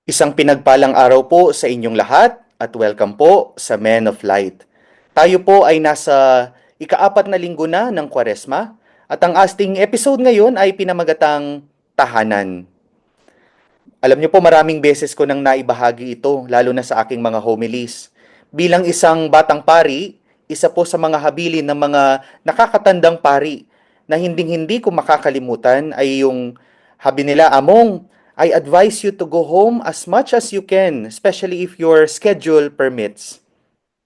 Isang pinagpalang araw po sa inyong lahat at welcome po sa Men of Light. Tayo po ay nasa ikaapat na linggo na ng Kwaresma at ang asting episode ngayon ay pinamagatang Tahanan. Alam niyo po maraming beses ko nang naibahagi ito lalo na sa aking mga homilies. Bilang isang batang pari, isa po sa mga habilin ng mga nakakatandang pari na hinding-hindi ko makakalimutan ay yung habi nila, Among, I advise you to go home as much as you can, especially if your schedule permits.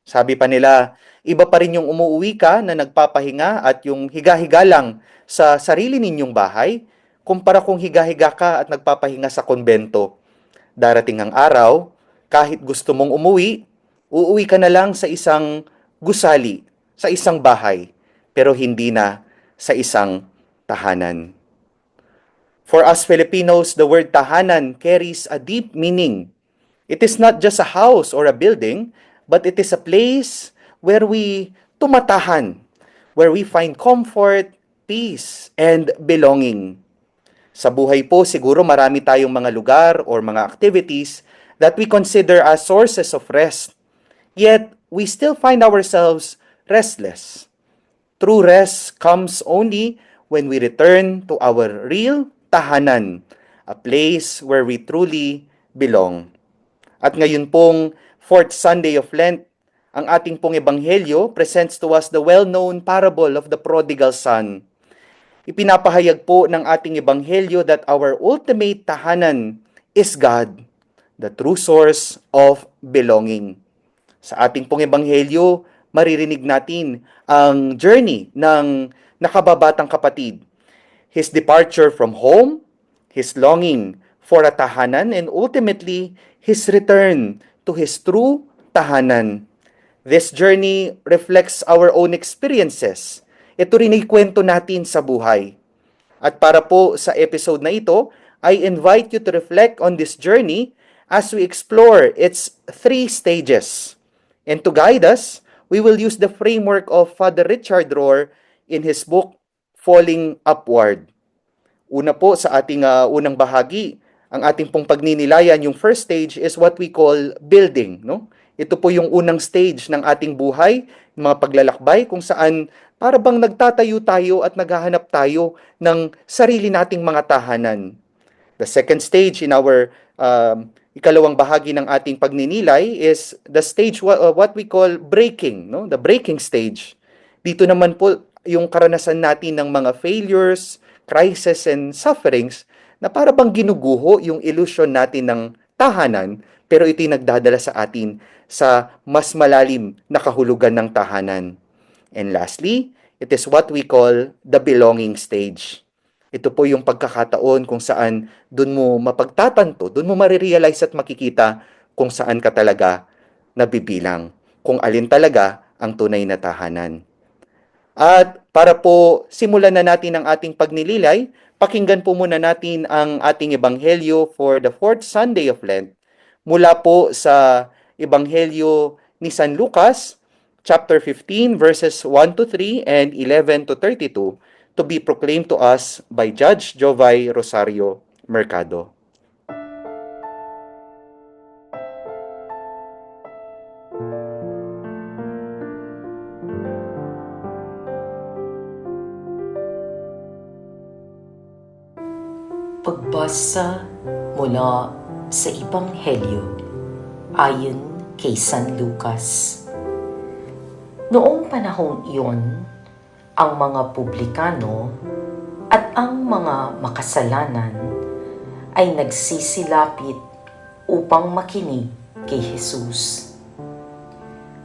Sabi pa nila, iba pa rin yung umuuwi ka na nagpapahinga at yung higa-higa lang sa sarili ninyong bahay, kumpara kung higa-higa ka at nagpapahinga sa konbento. Darating ang araw, kahit gusto mong umuwi, uuwi ka na lang sa isang gusali, sa isang bahay, pero hindi na sa isang tahanan. For us Filipinos, the word tahanan carries a deep meaning. It is not just a house or a building, but it is a place where we tumatahan, where we find comfort, peace, and belonging. Sa buhay po, siguro marami tayong mga lugar or mga activities that we consider as sources of rest. Yet, we still find ourselves restless. True rest comes only when we return to our real tahanan, a place where we truly belong. At ngayon pong fourth Sunday of Lent, ang ating pong ebanghelyo presents to us the well-known parable of the prodigal son. Ipinapahayag po ng ating ebanghelyo that our ultimate tahanan is God, the true source of belonging. Sa ating pong ebanghelyo, maririnig natin ang journey ng nakababatang kapatid. His departure from home, his longing for a tahanan, and ultimately, his return to his true tahanan. This journey reflects our own experiences. Ito rin ay kwento natin sa buhay. At para po sa episode na ito, I invite you to reflect on this journey as we explore its 3 stages. And to guide us, we will use the framework of Father Richard Rohr in his book, Falling Upward. Una po sa ating unang bahagi, ang ating pong pagninilayan, yung first stage is what we call building. No? Ito po yung unang stage ng ating buhay, mga paglalakbay kung saan para bang nagtatayo tayo at naghahanap tayo ng sarili nating mga tahanan. The second stage in our ikalawang bahagi ng ating pagninilay is the stage what we call breaking, no? The breaking stage. Dito naman po yung karanasan natin ng mga failures, crises and sufferings na para bang ginuguho yung illusion natin ng tahanan, pero ito'y nagdadala sa atin sa mas malalim na kahulugan ng tahanan. And lastly, it is what we call the belonging stage. Ito po yung pagkakataon kung saan doon mo mapagtatanto, doon mo marirealize at makikita kung saan ka talaga nabibilang, kung alin talaga ang tunay na tahanan. At para po simulan na natin ang ating pagnililay, pakinggan po muna natin ang ating ebanghelyo for the fourth Sunday of Lent mula po sa ebanghelyo ni San Lucas, chapter 15, verses 1 to 3 and 11 to 32, to be proclaimed to us by Judge Jovay Rosario Mercado. Pagbasa mula sa Ebanghelyo ayon kay San Lucas. Noong panahong iyon, ang mga publikano at ang mga makasalanan ay nagsisilapit upang makinig kay Jesus.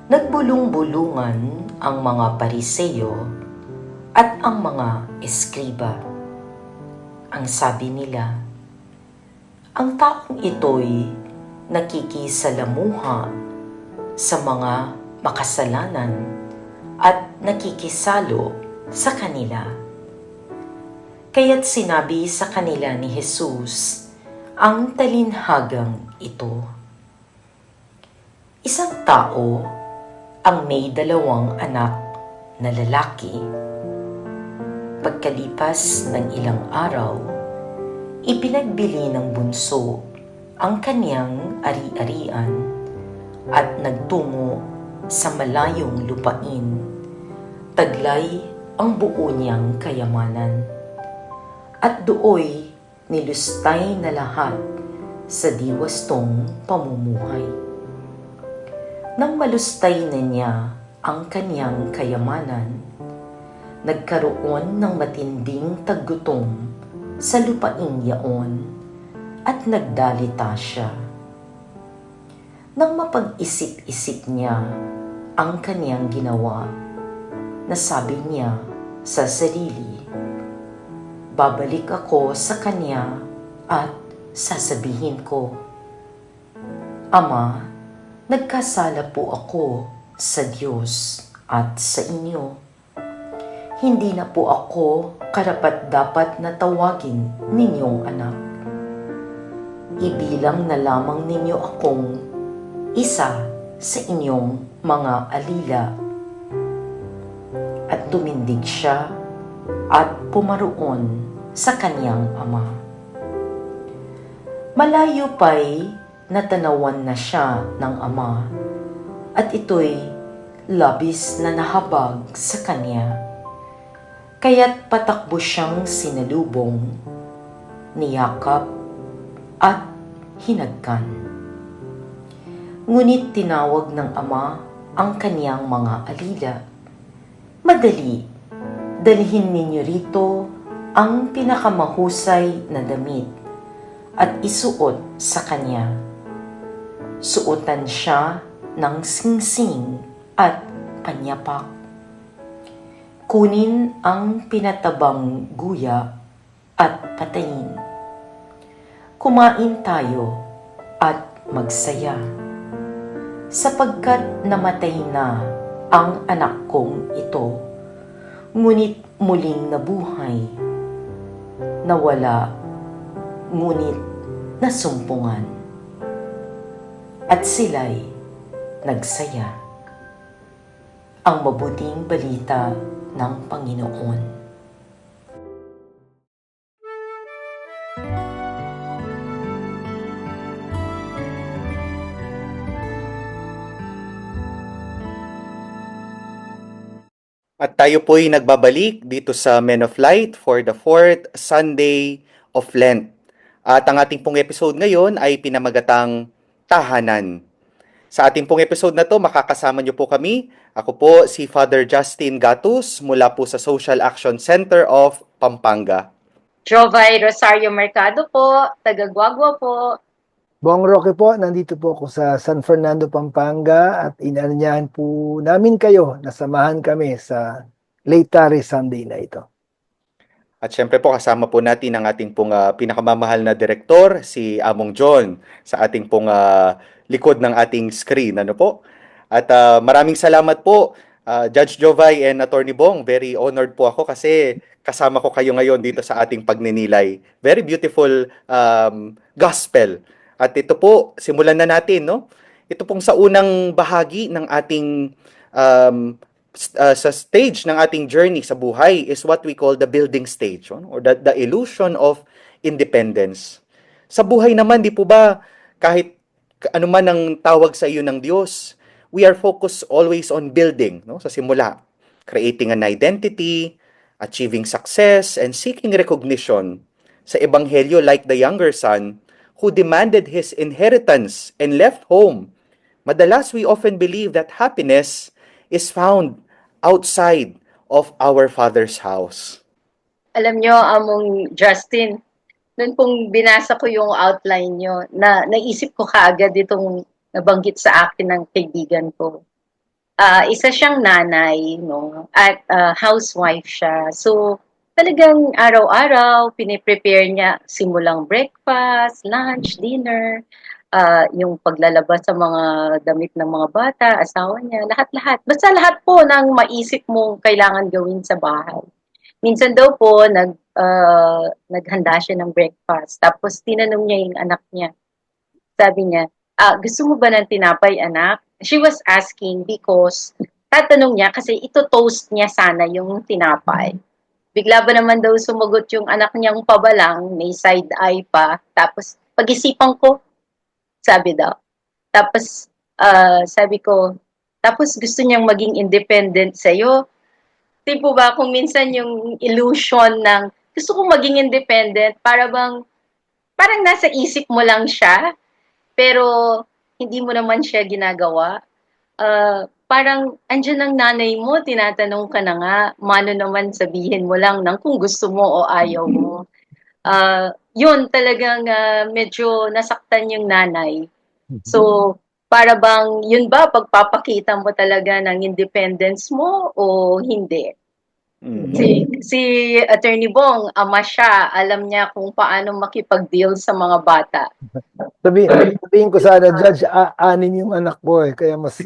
Nagbulong-bulungan ang mga Pariseo at ang mga eskriba. Ang sabi nila, ang taong ito'y nakikisalamuha sa mga makasalanan at nakikisalo sa kanila. Kaya't sinabi sa kanila ni Jesus ang talinhagang ito. Isang tao ang may 2 anak na lalaki. Pagkalipas ng ilang araw, ipinagbili ng bunso ang kaniyang ari-arian at nagtungo sa malayong lupain. Taglay ang buo niyang kayamanan. At dooy nilustay na lahat sa diwastong pamumuhay. Nang malustay na niya ang kaniyang kayamanan, nagkaroon ng matinding taggutom sa lupaing yaon at nagdalita siya. Nang mapag-isip-isip niya ang kaniyang ginawa, nasabi niya sa sarili, babalik ako sa kanya at sasabihin ko, Ama, nagkasala po ako sa Diyos at sa inyo. Hindi na po ako karapat-dapat na tawagin ninyong anak. Ibilang na lamang ninyo akong isa sa inyong mga alila. At tumindig siya at pumaroon sa kaniyang ama. Malayo pa'y natanawan na siya ng ama at ito'y labis na nahabag sa kanya. Kaya't patakbo siyang sinalubong, niyakap at hinagkan. Ngunit tinawag ng ama ang kaniyang mga alila. Madali, dalhin ninyo rito ang pinakamahusay na damit at isuot sa kanya. Suotan siya ng singsing at panyapak. Kunin ang pinatabang guya at patayin. Kumain tayo at magsaya, sapagkat namatay na ang anak kong ito, ngunit muling nabuhay. Nawala, ngunit nasumpungan. At sila'y nagsaya. Ang mabuting balita ng Panginoon. At tayo po'y nagbabalik dito sa Men of Light for the 4th Sunday of Lent. At ang ating pong episode ngayon ay pinamagatang Tahanan. Sa ating pong episode na to, makakasama niyo po kami. Ako po si Father Justin Gatus mula po sa Social Action Center of Pampanga. Jovay Rosario Mercado po, taga Guagua po. Bong Roque po, nandito po ako sa San Fernando, Pampanga at inaanyahan po namin kayo na samahan kami sa Laetare Sunday na ito. At syempre po kasama po natin ang ating pong pinakamamahal na direktor, si Among John, sa ating pong likod ng ating screen. Ano po? At maraming salamat po, Judge Jovay and Attorney Bong. Very honored po ako kasi kasama ko kayo ngayon dito sa ating pagninilay. Very beautiful gospel. At ito po, simulan na natin, no? Ito pong sa unang bahagi ng ating sa stage ng ating journey sa buhay is what we call the building stage, or the illusion of independence. Sa buhay naman, di po ba, kahit ano man ang tawag sa iyo ng Diyos, we are focused always on building, no? Sa simula, creating an identity, achieving success, and seeking recognition. Sa Ebanghelyo, like the younger son, who demanded his inheritance and left home, madalas we often believe that happiness is found outside of our Father's house. Alam nyo, Among Justin, noon pong binasa ko yung outline nyo, naisip ko kaagad itong nabanggit sa akin ng kaibigan ko. Isa siyang nanay, no? At housewife siya. So, talagang araw-araw, piniprepare niya simulang breakfast, lunch, dinner, yung paglalabas sa mga damit ng mga bata, asawa niya, lahat-lahat. Basta lahat po ng maisip mong kailangan gawin sa bahay. Minsan daw po, naghanda siya ng breakfast. Tapos tinanong niya yung anak niya. Sabi niya, gusto mo ba ng tinapay, anak? She was asking because, tatanong niya kasi ito toast niya sana yung tinapay. Bigla ba naman daw sumagot yung anak niyang pabalang, may side eye pa. Tapos, pag-isipan ko, sabi daw. Tapos, sabi ko, tapos gusto niyang maging independent sa'yo. Tipo ba, kung minsan yung illusion ng gusto kong maging independent, parang nasa isip mo lang siya, pero hindi mo naman siya ginagawa. Parang andyan ang nanay mo, tinatanong ka na nga, mano naman sabihin mo lang ng kung gusto mo o ayaw mo. Yun talagang medyo nasaktan yung nanay. So, para bang yun ba pagpapakita mo talaga ng independence mo o hindi? Mm. Si Attorney Bong, ama siya, alam niya kung paano makipag-deal sa mga bata. Sabihin ko sana, Judge, anin yung anak ko kaya mas...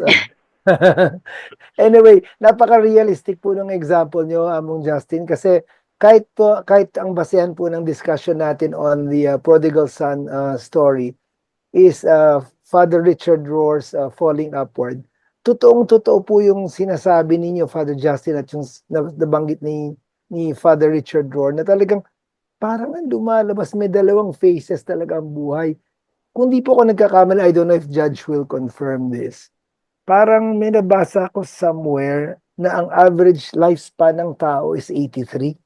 Anyway, napaka-realistic po ng example nyo, Among Justin, kasi kahit ang basehan po ng discussion natin on the prodigal son story is Father Richard Rohr's Falling Upward. Totoong-totoo po yung sinasabi ninyo, Father Justin, at yung nabanggit ni Father Richard Rohr, na talagang parang ang lumalabas, may dalawang faces talaga ang buhay. Kung di po ako nagkakamali, I don't know if Judge will confirm this. Parang may nabasa ko somewhere na ang average lifespan ng tao is 83.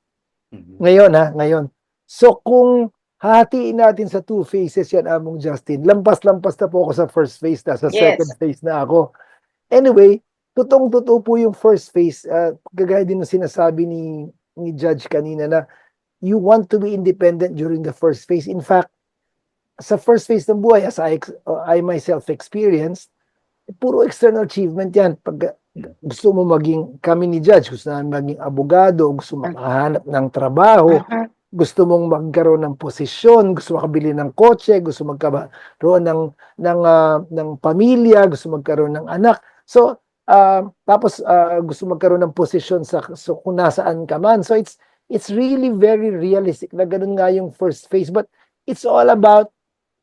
Mhm. Ngayon. So kung hahatiin natin sa two phases yan, Among Justin, lampas-lampas na po ako sa first phase, nasa Yes. second phase na ako. Anyway, totoong-totoo po yung first phase, kagaya din ng sinasabi ni Judge kanina na you want to be independent during the first phase. In fact, sa first phase ng buhay, as I myself experienced, puro external achievement yan. Pag gusto mo maging, kami ni Judge, gusto namin maging abogado, gusto makahanap ng trabaho, gusto mong magkaroon ng posisyon, gusto makabili ng kotse, gusto magkaroon ng pamilya, gusto magkaroon ng anak. So, tapos gusto magkaroon ng posisyon so kung nasaan ka man. So it's really very realistic na ganun nga yung first phase, but it's all about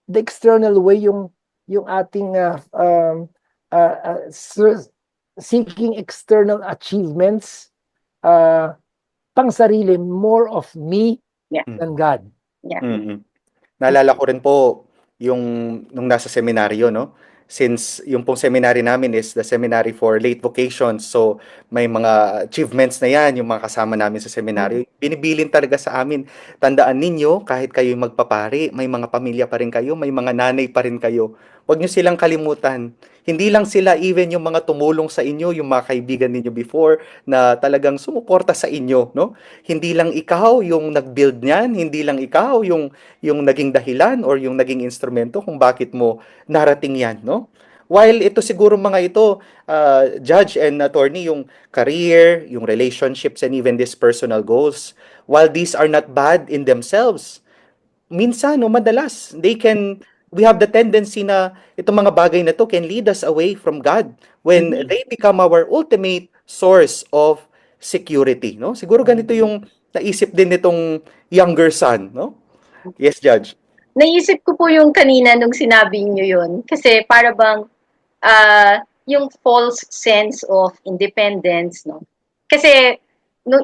the external way, yung ating seeking external achievements, pang sarili, more of me Yeah. than God. Mm. Naalala ko rin po yung nung nasa seminaryo, no? Since yung pong seminary namin is the seminary for late vocations. So, may mga achievements na yan, yung mga kasama namin sa seminaryo. Binibilin talaga sa amin. Tandaan ninyo, kahit kayo magpapari, may mga pamilya pa rin kayo, may mga nanay pa rin kayo. Huwag nyo silang kalimutan. Hindi lang sila, even yung mga tumulong sa inyo, yung mga kaibigan ninyo before, na talagang sumuporta sa inyo, no? Hindi lang ikaw yung nag-build niyan, hindi lang ikaw yung naging dahilan or yung naging instrumento kung bakit mo narating yan, no? While ito siguro mga ito, Judge and Attorney, yung career, yung relationships, and even these personal goals, while these are not bad in themselves, minsan o madalas, we have the tendency na itong mga bagay na to can lead us away from God when they become our ultimate source of security, no? Siguro ganito yung naisip din nitong younger son, no? Yes, Judge. Naisip ko po yung kanina nung sinabi niyo yun. Kasi para bang yung false sense of independence, no? Kasi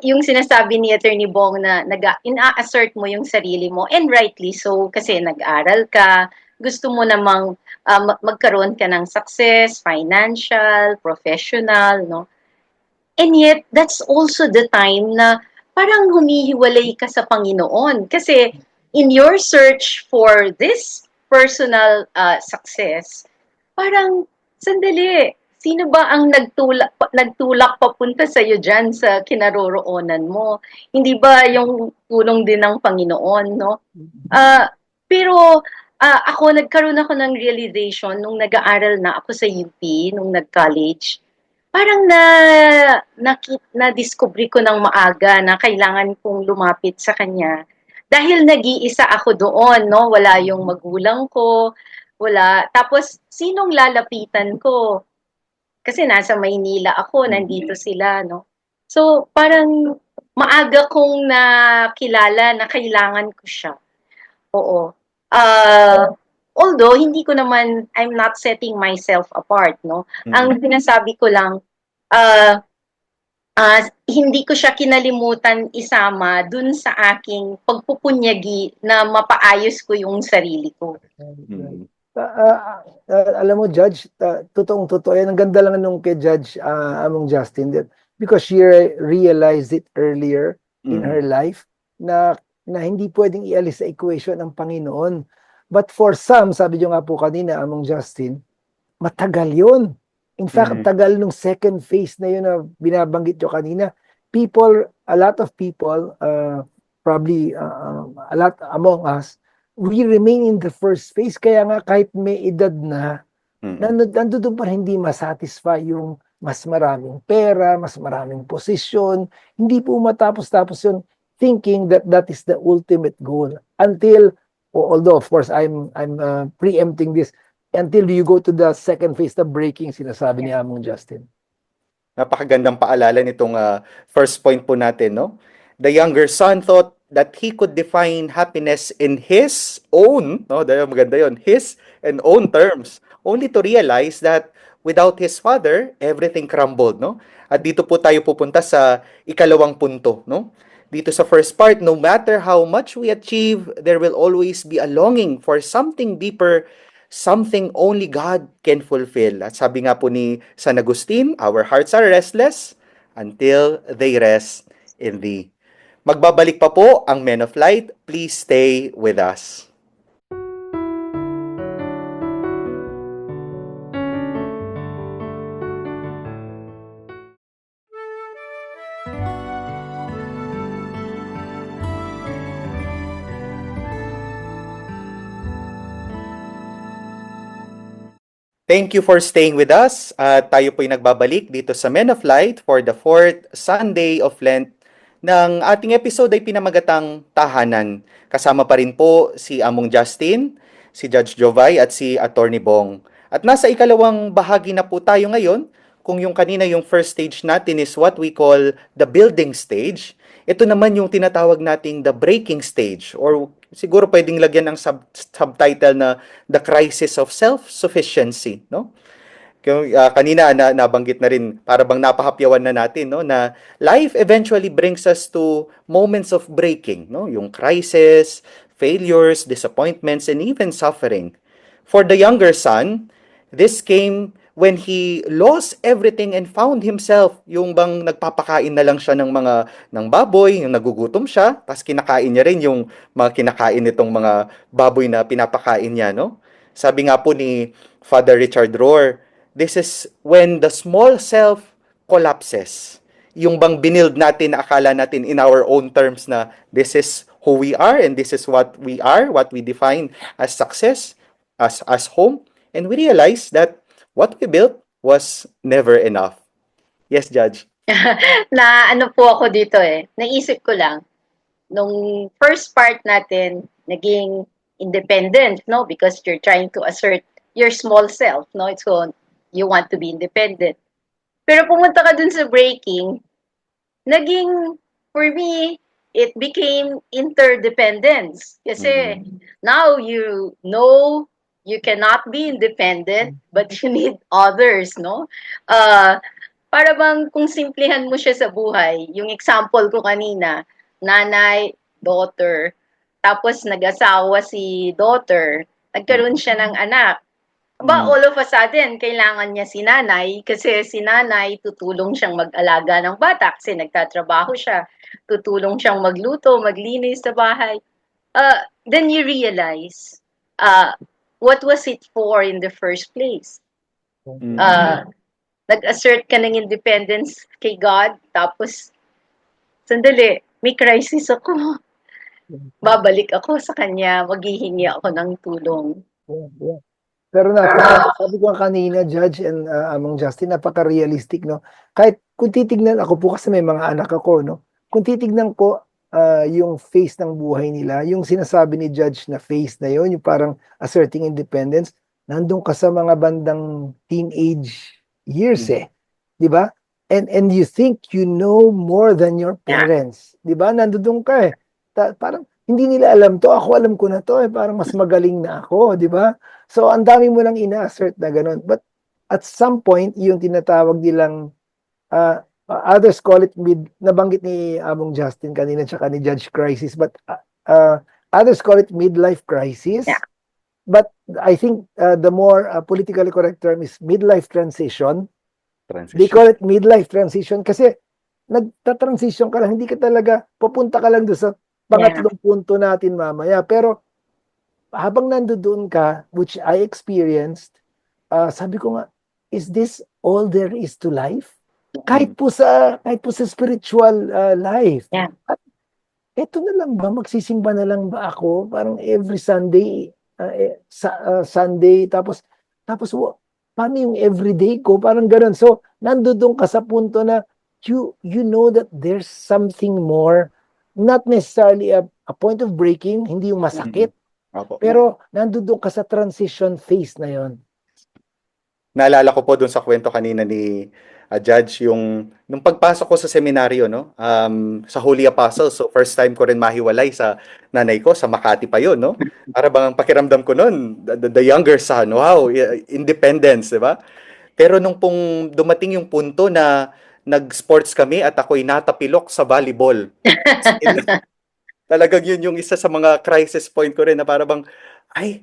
yung sinasabi ni Attorney Bong na ina-assert mo yung sarili mo, and rightly so, kasi nag-aral ka, gusto mo namang magkaroon ka ng success, financial, professional, no? And yet, that's also the time na parang humihiwalay ka sa Panginoon. Kasi in your search for this personal success, parang, sandali, sino ba ang nagtulak papunta sa iyo dyan sa kinaroroonan mo? Hindi ba yung tulong din ng Panginoon, no? Pero ako, nagkaroon ako ng realization nung nag-aaral na ako sa UP, nung nag-college, parang na-discovery ko ng maaga na kailangan kong lumapit sa kanya. Dahil nag-iisa ako doon, no? Wala yung magulang ko, wala. Tapos, sinong lalapitan ko? Kasi nasa Maynila ako, nandito sila, no? So, parang maaga kong nakilala na kailangan ko siya. Oo. Although, hindi ko naman, I'm not setting myself apart, no? Ang sinasabi ko lang, hindi ko siya kinalimutan isama dun sa aking pagpupunyagi na mapaayos ko yung sarili ko. Mm. Alam mo, Judge, totoong-totoo yan. Ang ganda lang nung kay Judge Among Justin that because she realized it earlier in her life na hindi pwedeng ialis sa equation ang Panginoon. But for some, sabi nyo nga po kanina, Among Justin, matagal yun. In fact, Mhm. tagal nung second phase na yun na binabanggit nyo kanina. A lot of people, probably a lot among us, we remain in the first phase. Kaya nga kahit may edad na, nandun pa rin hindi masatisfy yung mas maraming pera, mas maraming posisyon. Hindi po matapos-tapos yun thinking that that is the ultimate goal. Although of course I'm preempting this, until you go to the second phase, the breaking, sinasabi ni Among Justin. Napakagandang paalala nitong first point po natin, no? The younger son thought that he could define happiness in his own, no? Dahil maganda yon, his and own terms, only to realize that without his father, everything crumbled, no? At dito po tayo pupunta sa ikalawang punto, no? Dito sa first part, no matter how much we achieve, there will always be a longing for something deeper, something only God can fulfill. At sabi nga po ni San Agustin, our hearts are restless until they rest in Thee. Magbabalik pa po ang Men of Light. Please stay with us. Thank you for staying with us. Tayo po'y nagbabalik dito sa Men of Light for the fourth Sunday of Lent. Ng ating episode ay pinamagatang Tahanan. Kasama pa rin po si Among Justin, si Judge Jovay at si Attorney Bong. At nasa ikalawang bahagi na po tayo ngayon. Kung yung kanina yung first stage natin is what we call the building stage, ito naman yung tinatawag nating the breaking stage, or siguro pwedeng lagyan ng subtitle na the crisis of self-sufficiency, no? Kanina nabanggit na rin, para bang napahapyawan na natin, no, na life eventually brings us to moments of breaking, no? Yung crisis, failures, disappointments, and even suffering. For the younger son, this came when he lost everything and found himself, yung bang nagpapakain na lang siya ng baboy, yung nagugutom siya, tapos kinakain niya rin yung mga kinakain nitong mga baboy na pinapakain niya, no? Sabi nga po ni Father Richard Rohr, this is when the small self collapses. Yung bang binild natin na akala natin in our own terms na this is who we are and this is what we are, what we define as success, as home, and we realize that what we built was never enough. Yes, Judge. Na ano po ako dito naisip ko lang, nung first part natin, naging independent, no? Because you're trying to assert your small self, no? So, you want to be independent. Pero pumunta ka dun sa breaking, naging, for me, it became interdependence. Kasi now you know you cannot be independent, but you need others, no? Para bang kung simplihan mo siya sa buhay, yung example ko kanina, nanay, daughter, tapos nag-asawa si daughter, nagkaroon siya ng anak. All of a sudden, kailangan niya si nanay kasi si nanay tutulong siyang mag-alaga ng bata kasi nagtatrabaho siya. Tutulong siyang magluto, maglinis sa bahay. Then you realize, what was it for in the first place? Nag-assert ka ng independence kay God, tapos, sandali, may crisis ako. Babalik ako sa Kanya, maghihingi ako ng tulong. Yeah. Pero sabi ko kanina, Judge and Among Justin, napaka-realistic, no? Kahit kung titignan, ako po kasi may mga anak ako, no? Kung titignan ko yung face ng buhay nila, yung sinasabi ni Judge na face na yon, yung parang asserting independence, nandun ka sa mga bandang teenage years di ba? And you think you know more than your parents, di ba? Nandun ka parang hindi nila alam to, ako alam ko na to, parang mas magaling na ako, di ba? So, ang dami mo lang ina-assert na ganun. But at some point, yung tinatawag nilang, others call it nabanggit ni Among Justin kanina tsaka ni Judge crisis, but others call it midlife crisis. Yeah. but I think the more politically correct term is midlife transition. They Transition. call it midlife transition kasi nagta-transition ka lang, hindi ka talaga, papunta ka lang doon sa pangatlong punto natin mamaya. Pero habang nandoon ka, which I experienced, sabi ko nga, is this all there is to life? Kahit po sa spiritual life. Yeah. At eto na lang ba, magsisimba na lang ba ako? Parang every Sunday, Sunday, tapos paano yung everyday ko? Parang ganun. So, nandoon ka sa punto na you know that there's something more, not necessarily a point of breaking, hindi yung masakit, Opo. pero nandoon ka sa transition phase na yon. Naalala ko po dun sa kwento kanina ni Judge, yung nung pagpasok ko sa seminaryo, no? Sa Holy Apostles. So first time ko rin mahiwalay sa nanay ko, sa Makati pa yun, no? Para bang ang pakiramdam ko noon, the younger son, wow, independence, di ba? Pero nung pong dumating yung punto na nag-sports kami at ako'y natapilok sa volleyball. Talagang yun yung isa sa mga crisis point ko rin na para bang, ay,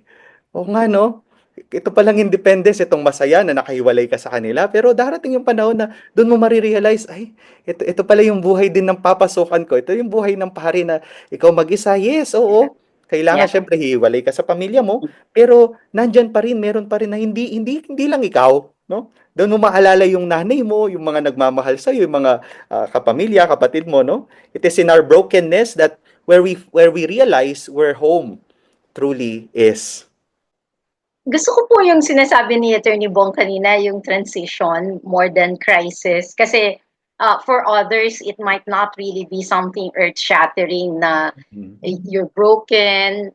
oo nga no, ito palang independence, itong masaya na nakahiwalay ka sa kanila. Pero darating yung panahon na doon mo marirealize, ay, ito pala yung buhay din ng papasukan ko. Ito yung buhay ng pari na ikaw mag-isa. Yes, oo. Kailangan Yeah. syempre hiwalay ka sa pamilya mo, pero nandyan pa rin, meron pa rin na hindi lang ikaw, no? Doon mo maalala yung nanay mo, yung mga nagmamahal sa yung mga kapamilya, kapatid mo, no? It is in our brokenness that where we realize where home truly is. Gusto ko po yung sinasabi ni Attorney Bong kanina, yung transition more than crisis. Kasi for others, it might not really be something earth-shattering na you're broken,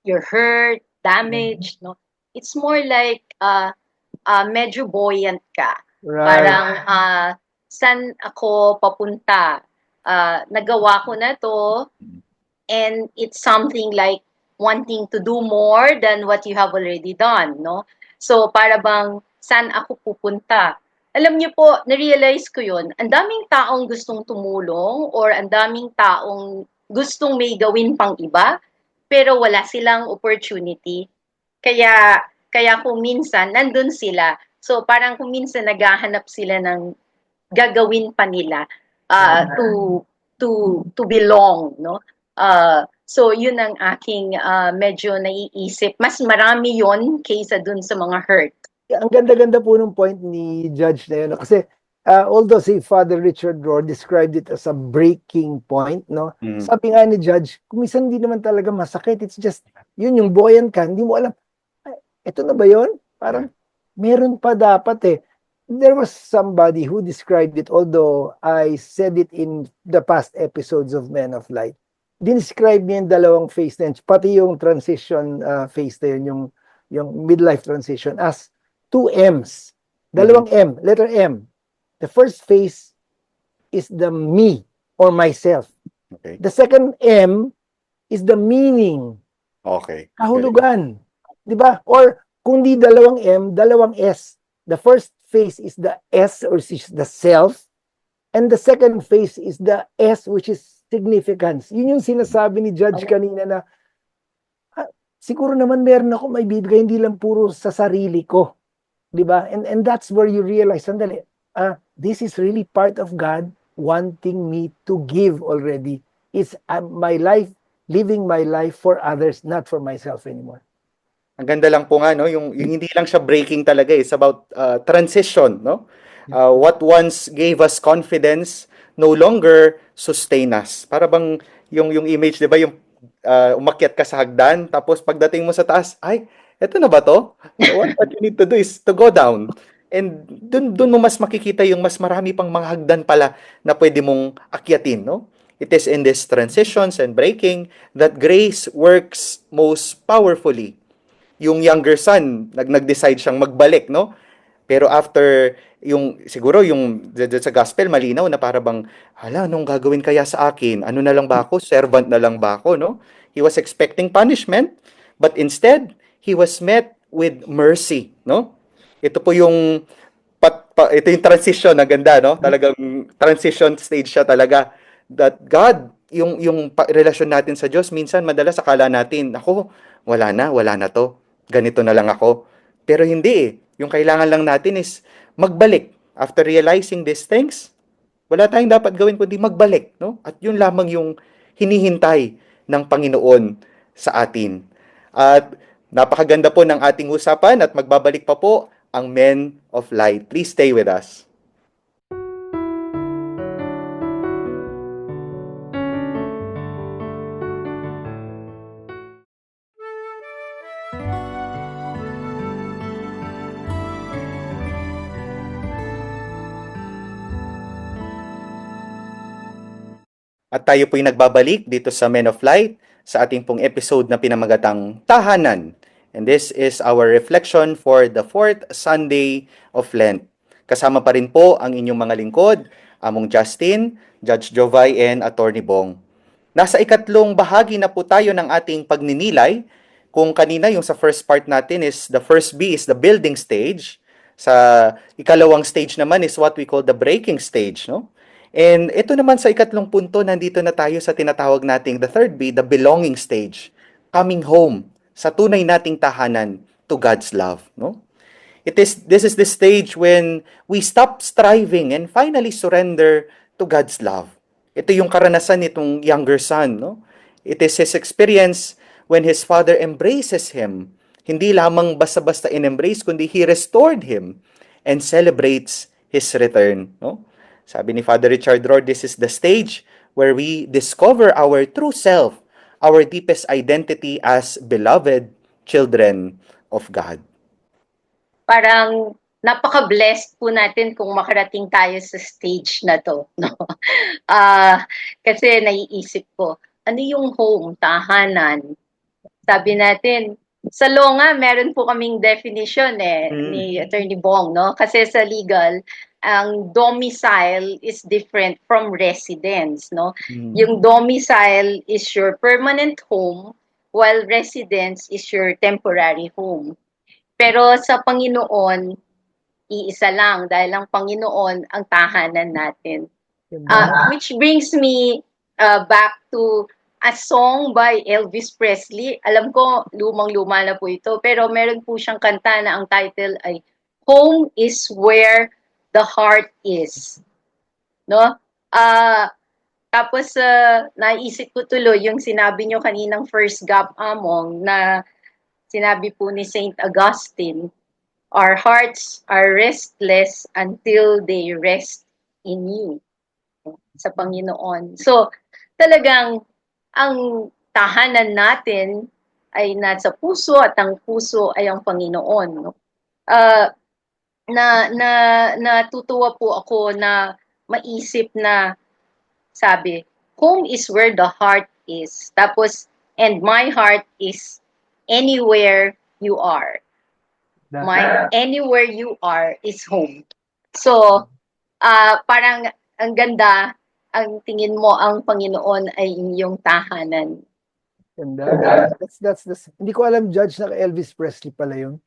you're hurt, damaged. No? It's more like medyo buoyant ka. Right. Parang saan ako papunta? Nagawa ko na to, and it's something like wanting to do more than what you have already done, no? So, para bang, saan ako pupunta? Alam niyo po, na-realize ko yun, ang daming taong gustong tumulong or ang daming taong gustong may gawin pang iba, pero wala silang opportunity. Kaya kung minsan, nandun sila. So, parang kung minsan naghahanap sila ng gagawin pa nila to belong, no? So, yun ang aking medyo naiisip. Mas marami yon kaysa dun sa mga hurt. Ang ganda-ganda po ng point ni Judge na yun. No? Kasi although si Father Richard Rohr described it as a breaking point, no? Sabi nga ni Judge, kung minsan hindi naman talaga masakit, it's just, yun yung buoyant ka, hindi mo alam, ito na ba yun? Parang, meron pa dapat eh. There was somebody who described it, although I said it in the past episodes of Men of Light. Dinescribe niya yung dalawang phase na yun, pati yung transition phase na yun, yung midlife transition as 2 M's. Dalawang M, letter M. The first phase is the me or myself. Okay. The second M is the meaning. Okay. Kahulugan. Di ba? Or kung di dalawang M, dalawang S. The first phase is the S or is the self. And the second phase is the S which is significance. Yun yung sinasabi ni Judge kanina na siguro naman meron ako may bibigay, hindi lang puro sa sarili ko. Diba? And that's where you realize, sandali, this is really part of God wanting me to give already. It's my life, living my life for others, not for myself anymore. Ang ganda lang po nga, no? Yung hindi lang siya breaking talaga. It's about transition, no? What once gave us confidence no longer sustain us. Para bang yung image, di ba? Yung umakyat ka sa hagdan, tapos pagdating mo sa taas, ay, eto na ba to? What you need to do is to go down. And dun mo mas makikita yung mas marami pang mga hagdan pala na pwede mong akyatin, no? It is in these transitions and breaking that grace works most powerfully. Yung younger son, nag-decide siyang magbalik, no? Pero after, siguro yung sa gospel, malinaw na para bang, hala, anong gagawin kaya sa akin? Ano na lang ba ako? Servant na lang ba ako, no? He was expecting punishment, but instead, he was met with mercy, no? Ito po yung, ito yung transition, na ganda, no? Talagang transition stage siya talaga. That God relasyon natin sa Diyos, minsan madalas akala natin, ako, wala na to. Ganito na lang ako. Pero hindi eh. Yung kailangan lang natin is magbalik. After realizing these things, wala tayong dapat gawin kundi magbalik, no? At yun lamang yung hinihintay ng Panginoon sa atin. At napakaganda po ng ating usapan at magbabalik pa po ang Men of Light. Please stay with us. At tayo po'y nagbabalik dito sa Men of Light sa ating pong episode na pinamagatang Tahanan. And this is our reflection for the 4th Sunday of Lent. Kasama pa rin po ang inyong mga lingkod, Among Justin, Judge Jovay, and Attorney Bong. Nasa ikatlong bahagi na po tayo ng ating pagninilay. Kung kanina yung sa first part natin is the first B is the building stage. Sa ikalawang stage naman is what we call the breaking stage, no? And ito naman sa ikatlong punto, nandito na tayo sa tinatawag nating the third B, the belonging stage. Coming home sa tunay nating tahanan to God's love, no? This is the stage when we stop striving and finally surrender to God's love. Ito yung karanasan nitong younger son, no? It is his experience when his father embraces him. Hindi lamang basta-basta in-embrace, kundi he restored him and celebrates his return, no? Sabi ni Father Richard Rohr, this is the stage where we discover our true self, our deepest identity as beloved children of God. Parang napaka-blessed po natin kung makarating tayo sa stage na to, no? Kasi naiisip ko, ano yung home, tahanan? Sabi natin, sa law nga, meron po kaming definition ni Attorney Bong, no? Kasi sa legal, ang domicile is different from residence, no? Yung domicile is your permanent home, while residence is your temporary home. Pero sa Panginoon, iisa lang dahil ang Panginoon ang tahanan natin. Which brings me back to a song by Elvis Presley. Alam ko, lumang-luma na po ito, pero meron po siyang kanta na ang title ay Home is Where the Heart Is. No? Tapos, naisip ko tuloy yung sinabi nyo kaninang first gap among na sinabi po ni Saint Augustine, our hearts are restless until they rest in you, sa Panginoon. So, talagang ang tahanan natin ay nasa puso at ang puso ay ang Panginoon. No? Natutuwa po ako na maisip na sabi, home is where the heart is. Tapos, and my heart is anywhere you are. Anywhere you are is home. So, parang ang ganda, ang tingin mo ang Panginoon ay inyong tahanan. Ganda. That's hindi ko alam, Judge, na Elvis Presley pala yun.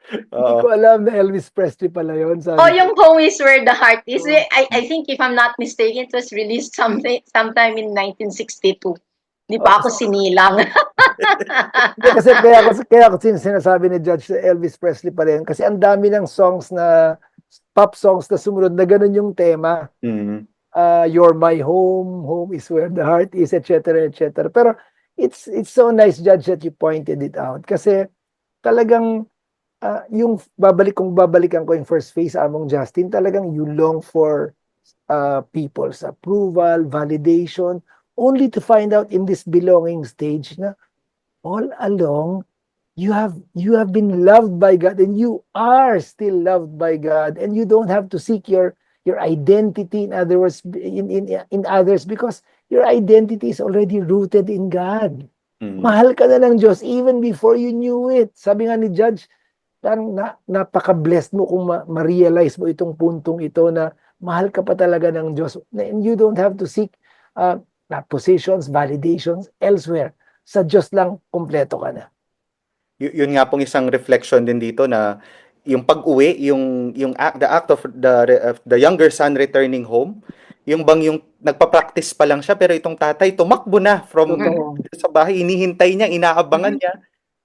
Hindi ko alam na Elvis Presley pala yun. Yung Home is Where the Heart Is. I think if I'm not mistaken, it was released sometime in 1962. Hindi pa ako sinilang. Kasi kaya ako sinasabi ni Judge na Elvis Presley pa rin. Kasi ang dami ng songs na, pop songs na sumunod na ganun yung tema. You're my home, home is where the heart is, etc., etc. Pero it's so nice, Judge, that you pointed it out. Kasi talagang yung babalikan ko yung first phase, Among Justin, talagang you long for people's approval, validation, only to find out in this belonging stage na all along you have been loved by God and you are still loved by God, and you don't have to seek your identity, in other words, in others, because your identity is already rooted in God. Mahal ka na ng Diyos even before you knew it. Sabi nga ni Judge, napaka-blessed mo kung ma-realize mo itong puntong ito na mahal ka pa talaga ng Diyos. And you don't have to seek positions, validations elsewhere. Sa Diyos lang, kumpleto ka na. Yun nga pong isang reflection din dito na yung pag-uwi, the act of the younger son returning home, Yung bang yung nagpa-practice pa lang siya pero itong tatay tumakbo na from Totoo. sa bahay, inihintay niya, inaabangan Mhm. niya,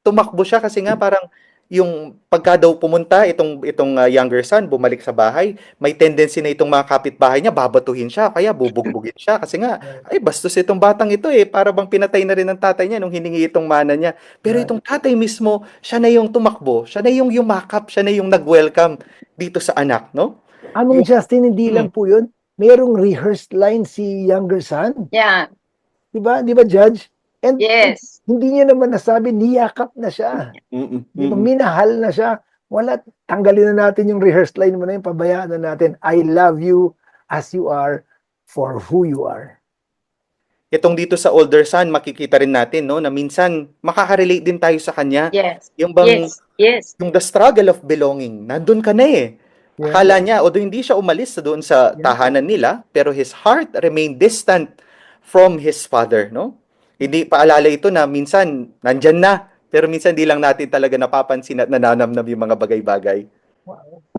tumakbo siya kasi nga parang yung pagka daw pumunta itong younger son bumalik sa bahay, may tendency na itong mga kapitbahay niya babatuhin siya kaya bubugbugin siya kasi nga Right. ay bastos itong batang ito para bang pinatay na rin ng tatay niya nung hiningi itong mana niya. Pero Right. itong tatay mismo, siya na yung tumakbo, siya na yung yumakap, siya na yung nag-welcome dito sa anak, no? Among Yung Justin, hindi mm, lang po yun. Merong rehearsed line si younger son. Yeah, Di ba? Di ba, Judge? And yes. hindi niya naman nasabi, niyakap na siya. mm, Di ba? mm. Minahal na siya. Wala, tanggalin na natin yung rehearsed line mo na yun, pabayaan na natin. I love you as you are for who you are. Itong dito sa older son, makikita rin natin, no, na minsan makaka-relate din tayo sa kanya. Yes. Yung bang, Yes. Yes. yung the struggle of belonging, nandun ka na eh. Yeah. Akala niya, although hindi siya umalis doon sa Yeah. tahanan nila, pero his heart remained distant from his father, no? Hindi paalala ito na minsan nandyan na, pero minsan di lang natin talaga napapansin at nananamnam yung mga bagay-bagay.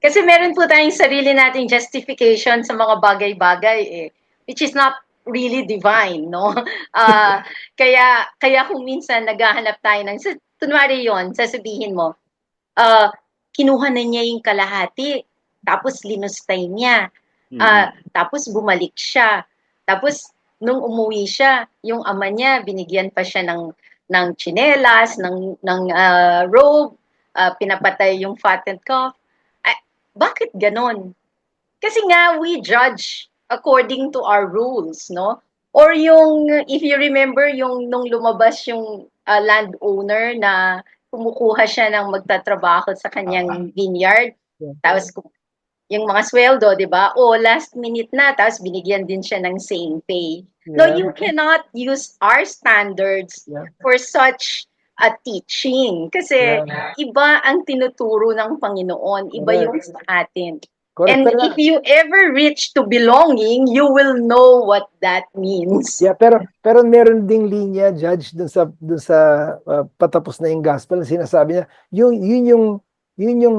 Kasi meron po tayong sarili nating justification sa mga bagay-bagay which is not really divine, no? Kaya kung minsan naghahanap tayo kunwari yon, sasabihin mo, kinuha na niya yung kalahati, tapos linustay niya, tapos bumalik siya, tapos nung umuwi siya, yung ama niya binigyan pa siya ng tsinelas, ng robe, pinapatay yung fattened calf. Bakit ganon? Kasi nga, we judge according to our rules, no? Or if you remember, nung lumabas yung landowner na kumukuha siya ng magtatrabaho sa kanyang vineyard, Yeah. tapos yung mga sweldo, di ba? O, last minute na, tapos binigyan din siya ng same pay. No, Yeah. you cannot use our standards Yeah. for such a teaching. Kasi Yeah. iba ang tinuturo ng Panginoon, iba yung sa atin. Correct. And Pero, if you ever reach to belonging, you will know what that means. yeah, pero meron ding linya, Judge, dun sa patapos na yung gospel, sinasabi niya, yun yung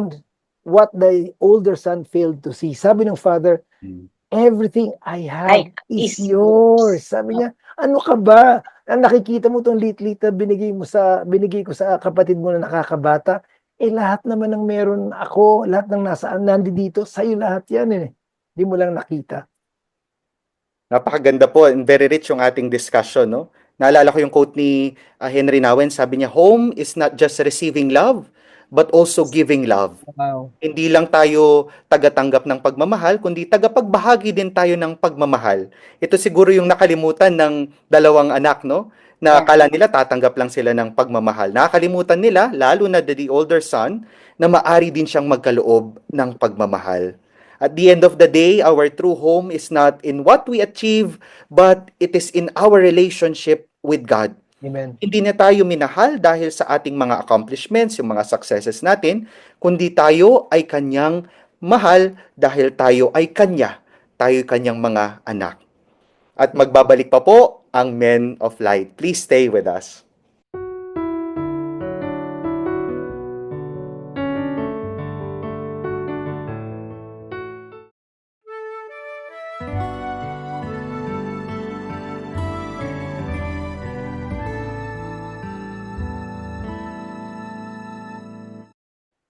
what the older son failed to see. Sabi ng father, everything I have is yours. Sabi niya, ano ka ba? Ang nakikita mo tong lit-lit na binigay ko sa kapatid mo na nakakabata, lahat naman ng meron ako, lahat ng nandito, sa'yo lahat yan eh. Hindi mo lang nakita. Napakaganda po and very rich yung ating discussion, no? Naalala ko yung quote ni Henry Nouwen, sabi niya, home is not just receiving love, but also giving love. Wow. Hindi lang tayo tagatanggap ng pagmamahal, kundi tagapagbahagi din tayo ng pagmamahal. Ito siguro yung nakalimutan ng dalawang anak, no? Na akala nila tatanggap lang sila ng pagmamahal. Nakalimutan nila, lalo na the older son, na maari din siyang magkaloob ng pagmamahal. At the end of the day, our true home is not in what we achieve, but it is in our relationship with God. Amen. Hindi na tayo minahal dahil sa ating mga accomplishments, yung mga successes natin, kundi tayo ay kanyang mahal dahil tayo ay kanya. Tayo ay kanyang mga anak. At magbabalik pa po ang Men of Light. Please stay with us.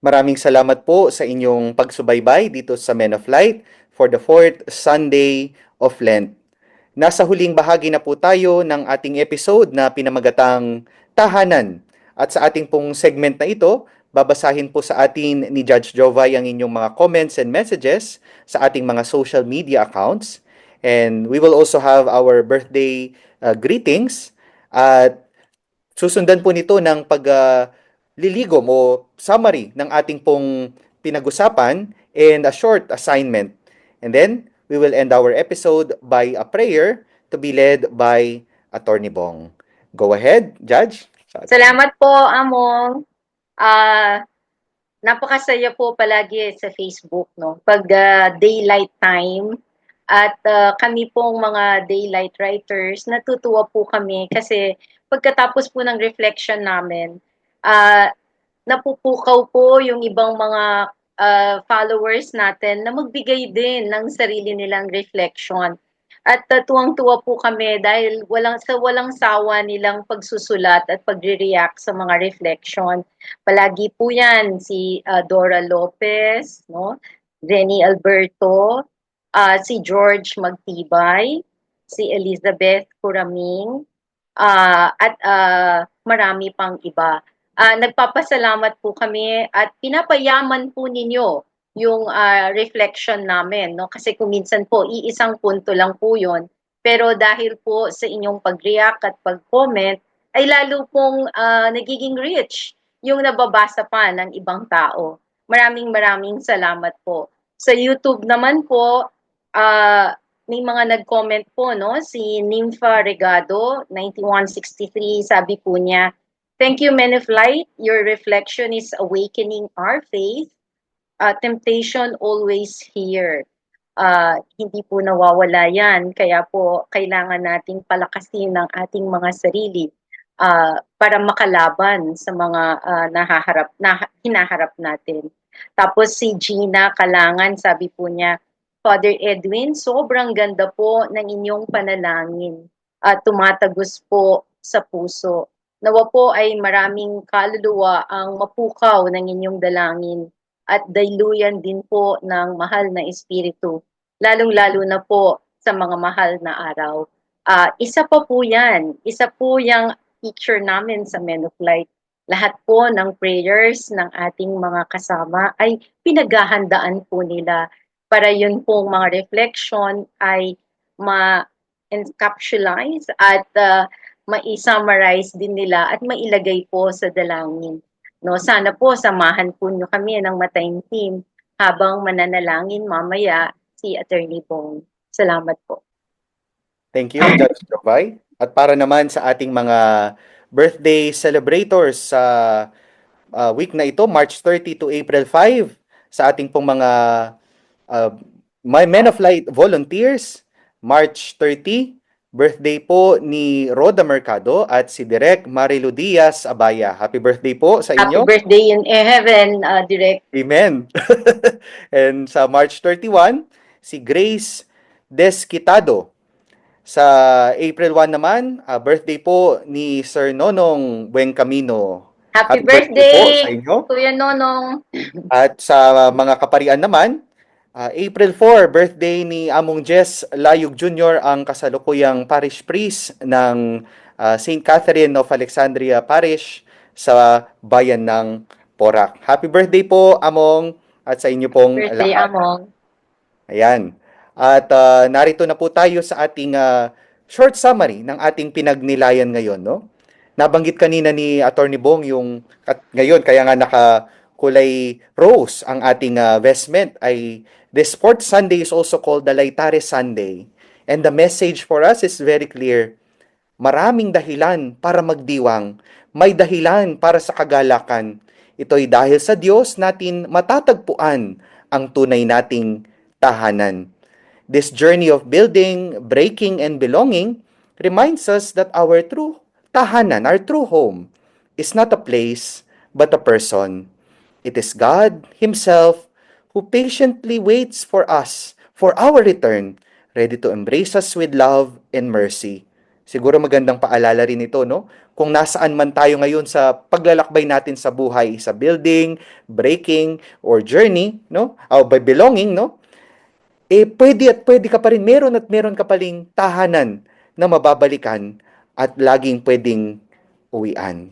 Maraming salamat po sa inyong pagsubaybay dito sa Men of Light for the 4th Sunday of Lent. Nasa huling bahagi na po tayo ng ating episode na pinamagatang Tahanan. At sa ating pong segment na ito, babasahin po sa atin ni Judge Jovay ang inyong mga comments and messages sa ating mga social media accounts. And we will also have our birthday greetings at susundan po nito ng pagliligom o summary ng ating pong pinag-usapan and a short assignment. And then, we will end our episode by a prayer to be led by Attorney Bong. Go ahead, Judge. Salamat po, Among. Napakasaya po palagi sa Facebook, no? Pag daylight time, at kami pong mga daylight writers, natutuwa po kami kasi pagkatapos po ng reflection namin, napupukaw po yung ibang mga followers natin na magbigay din ng sarili nilang reflection. At tuwang-tuwa po kami dahil walang sawa nilang pagsusulat at pagre-react sa mga reflection. Palagi po 'yan si Dora Lopez, no? Renny Alberto, si George Magtibay, si Elizabeth Curaming, at marami pang iba. Nagpapasalamat po kami at pinapayaman po ninyo yung reflection namin, no? Kasi kung minsan po, iisang punto lang po yon. Pero dahil po sa inyong pag-react at pag-comment, ay lalo pong nagiging rich yung nababasa pa ng ibang tao. Maraming maraming salamat po. Sa YouTube naman po, may mga nag-comment po, no? Si Nympha Regado, 9163, sabi po niya, "Thank you, Men of Light. Your reflection is awakening our faith. Temptation always here." Hindi po nawawala yan. Kaya po, kailangan nating palakasin ang ating mga sarili para makalaban sa mga hinaharap natin. Tapos si Gina Kalangan, sabi po niya, "Father Edwin, sobrang ganda po ng inyong panalangin at tumatagos po sa puso. Nawa po ay maraming kaluluwa ang mapukaw ng inyong dalangin at dayluyan din po ng mahal na espiritu, lalong-lalo na po sa mga mahal na araw." Isa pa po yan, isa po yung teacher namin sa Men of Light. Lahat po ng prayers ng ating mga kasama ay pinaghahandaan po nila para yun pong mga reflection ay ma-encapsulize at ma-summarize din nila at mailagay po sa dalangin. No, sana po samahan po nyo kami ng Matayng Team habang mananalangin mamaya si Attorney Bong. Salamat po. Thank you, Judge Jovay. At para naman sa ating mga birthday celebrators sa week na ito, March 30 to April 5, sa ating pong mga my Men of Light volunteers, March 30, birthday po ni Roda Mercado at si Direk Marilu Diaz Abaya. Happy birthday po sa Happy inyo. birthday in heaven, Direk. Amen. And sa March 31, si Grace Desquitado. Sa April 1 naman, birthday po ni Sir Nonong Buencamino. Happy po sa birthday, inyo. Kuya Nonong. At sa mga kaparian naman, April 4, birthday ni Among Jess Layug Jr., ang kasalukuyang parish priest ng St. Catherine of Alexandria Parish sa bayan ng Porac. Happy birthday po, Among, at sa inyo pong Birthday, lahat. Among. Ayan. At narito na po tayo sa ating short summary ng ating pinagnilayan ngayon, no? Nabanggit kanina ni Attorney Bong yung ngayon kaya nga nakakulay rose ang ating vestment ay this fourth Sunday is also called the Laetare Sunday. And the message for us is very clear. Maraming dahilan para magdiwang. May dahilan para sa kagalakan. Ito'y dahil sa Diyos natin matatagpuan ang tunay nating tahanan. This journey of building, breaking, and belonging reminds us that our true tahanan, our true home, is not a place, but a person. It is God Himself who patiently waits for us, for our return, ready to embrace us with love and mercy. Siguro magandang paalala rin ito, no? Kung nasaan man tayo ngayon sa paglalakbay natin sa buhay, sa building, breaking, or journey, no? O by belonging, no? Pwede ka pa rin, meron ka pa rin tahanan na mababalikan at laging pwedeng uwian.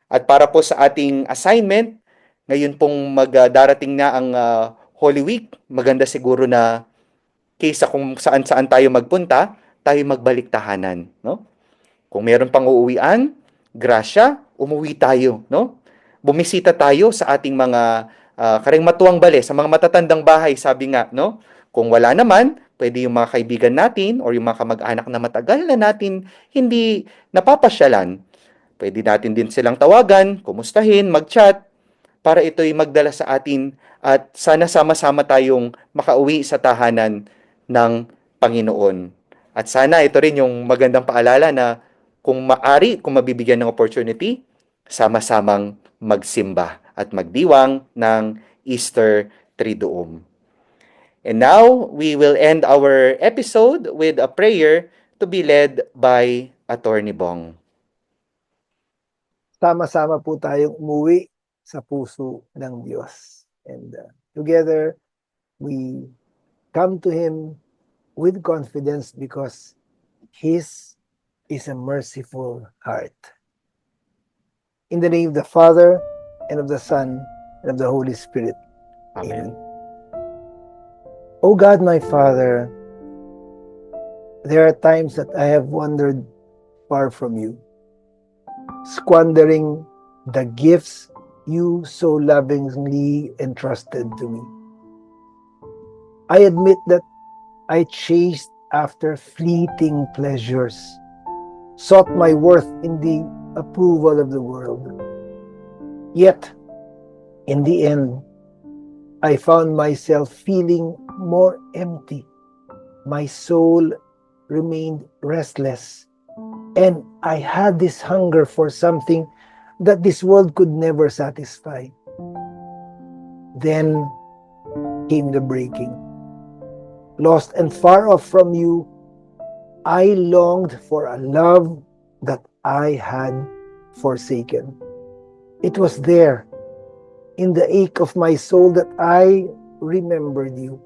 At para po sa ating assignment, ngayon pong darating na ang Holy Week, maganda siguro na kaysa kung saan-saan tayo magpunta, tayo magbalik tahanan, no? Kung meron pang uuwian, grasya, umuwi tayo, no? Bumisita tayo sa ating mga karingmatuang bale, sa mga matatandang bahay, sabi nga, no? Kung wala naman, pwede yung mga kaibigan natin or yung mga kamag-anak na matagal na natin hindi napapasyalan. Pwede natin din silang tawagan, kumustahin, mag-chat, para ito'y magdala sa atin at sana sama-sama tayong makauwi sa tahanan ng Panginoon. At sana ito rin yung magandang paalala na kung maari, kung mabibigyan ng opportunity, sama-samang magsimba at magdiwang ng Easter Triduum. And now, we will end our episode with a prayer to be led by Attorney Bong. Sama-sama po tayong umuwi sa puso ng Diyos. And together, we come to Him with confidence because His is a merciful heart. In the name of the Father, and of the Son, and of the Holy Spirit. Amen. O God, my Father, there are times that I have wandered far from you, squandering the gifts you so lovingly entrusted to me. I admit that I chased after fleeting pleasures, sought my worth in the approval of the world. Yet, in the end, I found myself feeling more empty. My soul remained restless, and I had this hunger for something that this world could never satisfy. Then came the breaking. Lost and far off from you, I longed for a love that I had forsaken. It was there, in the ache of my soul, that I remembered you.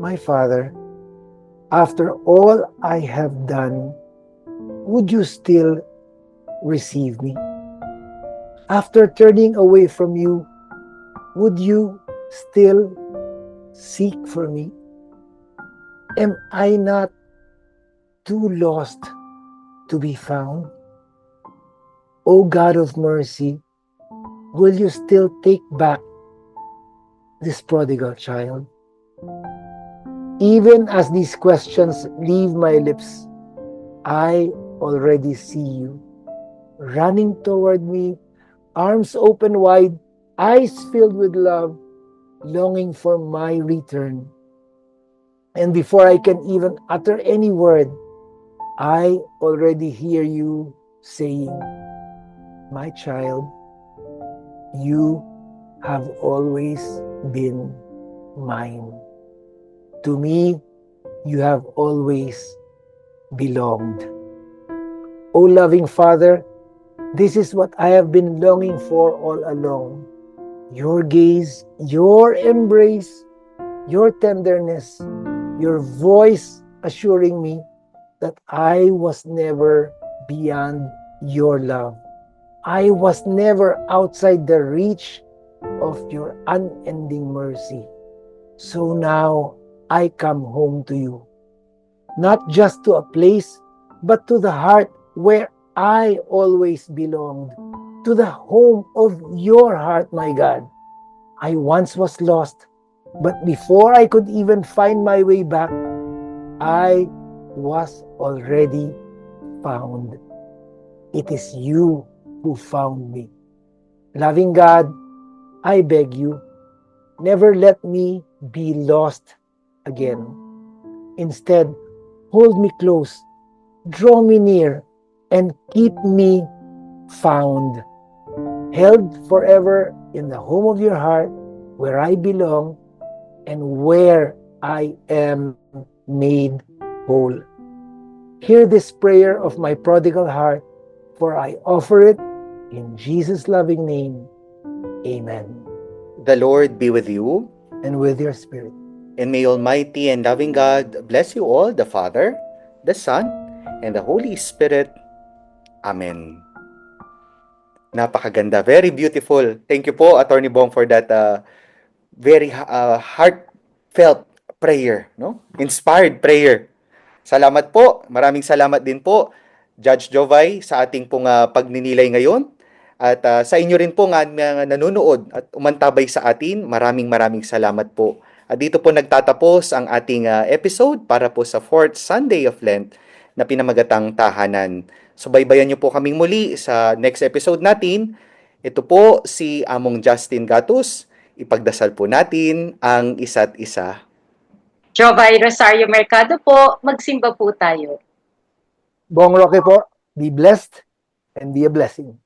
My Father, after all I have done, would you still receive me? After turning away from you, would you still seek for me? Am I not too lost to be found? O God of mercy, will you still take back this prodigal child? Even as these questions leave my lips, I already see you running toward me, arms open wide, eyes filled with love, longing for my return. And before I can even utter any word, I already hear you saying, "My child, you have always been mine. To me, you have always belonged." O loving Father, this is what I have been longing for all along. Your gaze, your embrace, your tenderness, your voice assuring me that I was never beyond your love. I was never outside the reach of your unending mercy. So now I come home to you, not just to a place, but to the heart where I always belonged, to the home of your heart, my God. I once was lost, but before I could even find my way back, I was already found. It is you who found me. Loving God, I beg you, never let me be lost again. Instead, hold me close, draw me near, and keep me found, held forever in the home of your heart, where I belong and where I am made whole. Hear this prayer of my prodigal heart, for I offer it in Jesus' loving name. Amen. The Lord be with you, And with your spirit. and may Almighty and loving God bless you all, the Father, the Son, and the Holy Spirit. Amen. Napakaganda. Very beautiful. Thank you po, Attorney Bong, for that very heartfelt prayer, no? Inspired prayer. Salamat po. Maraming salamat din po, Judge Jovay, sa ating pong pagninilay ngayon. At sa inyo rin po nga nanonood at umantabay sa atin, maraming salamat po. At dito po nagtatapos ang ating episode para po sa 4th Sunday of Lent na pinamagatang tahanan. Subaybayan niyo po kaming muli sa next episode natin. Ito po si Among Justin Gatus. Ipagdasal po natin ang isa't isa. Jovay Rosario Mercado po, magsimba po tayo. Bong Roque po, be blessed and be a blessing.